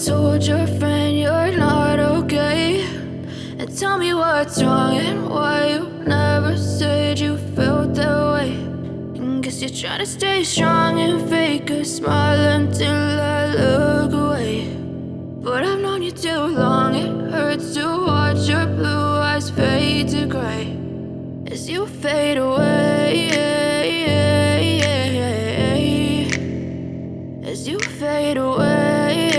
told your friend you're not okay, and tell me what's wrong and why you never said you felt that way. And guess you're trying to stay strong and fake a smile until I look away. But I've known you too long, it hurts to watch your blue eyes fade to gray as you fade away, as you fade away.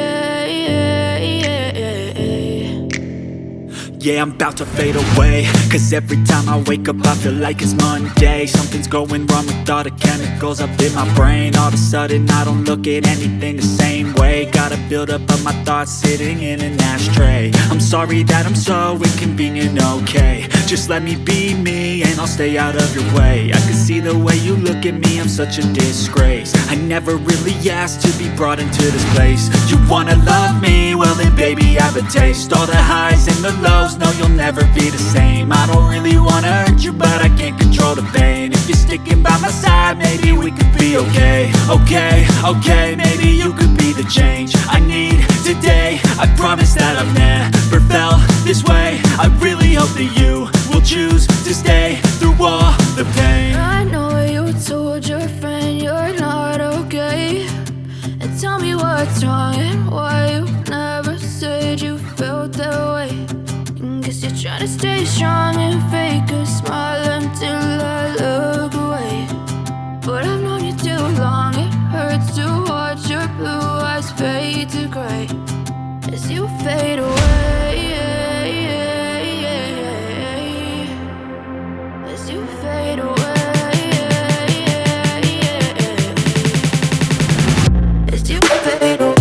Yeah, I'm about to fade away, cause every time I wake up I feel like it's Monday. Something's going wrong with all the chemicals up in my brain. All of a sudden I don't look at anything the same way. Gotta build up of my thoughts sitting in an ashtray. I'm sorry that I'm so inconvenient, okay. Just let me be me and I'll stay out of your way. I can see the way you look at me, I'm such a disgrace. I never really asked to be brought into this place. You wanna love me? Well then baby I have a taste. All the highs and the lows, no you'll never be the same. I don't really wanna hurt you but I can't control the pain. If you're sticking by my side maybe we could be okay. Okay, maybe you could be the change I need today. I promise that I've never felt this way. I really hope that you will choose to stay through all the pain. I know you told your friend you're not okay, and tell me what's wrong and why you never said you felt that way. And guess you're trying to stay strong and fake a smile until I look away. But I've known you too long, it hurts to watch your blue eyes fade to gray as you fade away, as you fade away, as you fade away.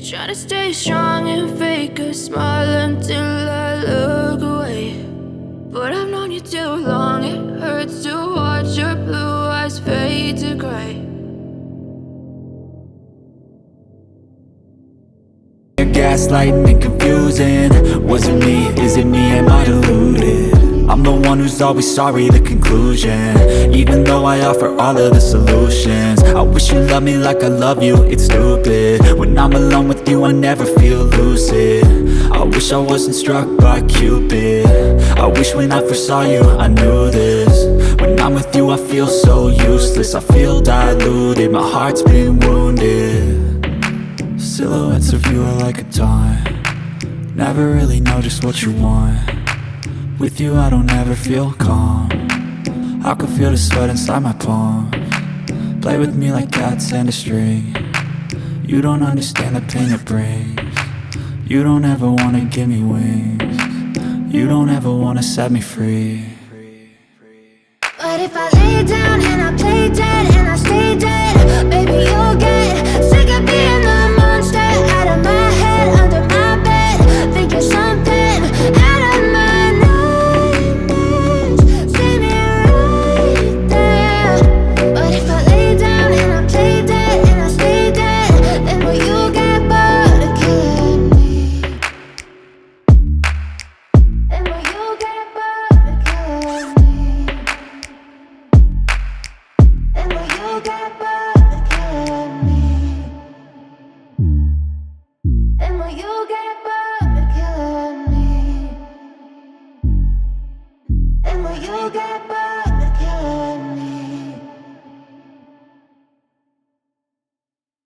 Try to stay strong and fake a smile until I look away. But I've known you too long, it hurts to watch your blue eyes fade to gray. Gaslighting and confusing. Was it me? Is it me? Am I deluded? I'm the one who's always sorry, the conclusion. Even though I offer all of the solutions. I wish you loved me like I love you, it's stupid. When I'm alone with you I never feel lucid. I wish I wasn't struck by Cupid. I wish when I first saw you I knew this. When I'm with you I feel so useless. I feel diluted, my heart's been wounded. Silhouettes of you are like a taunt. Never really know just what you want. With you I don't ever feel calm. I can feel the sweat inside my palm. Play with me like cats and a string. You don't understand the pain it brings. You don't ever wanna give me wings. You don't ever wanna set me free. But if I lay down and I play dead and I stay dead, baby, you'll get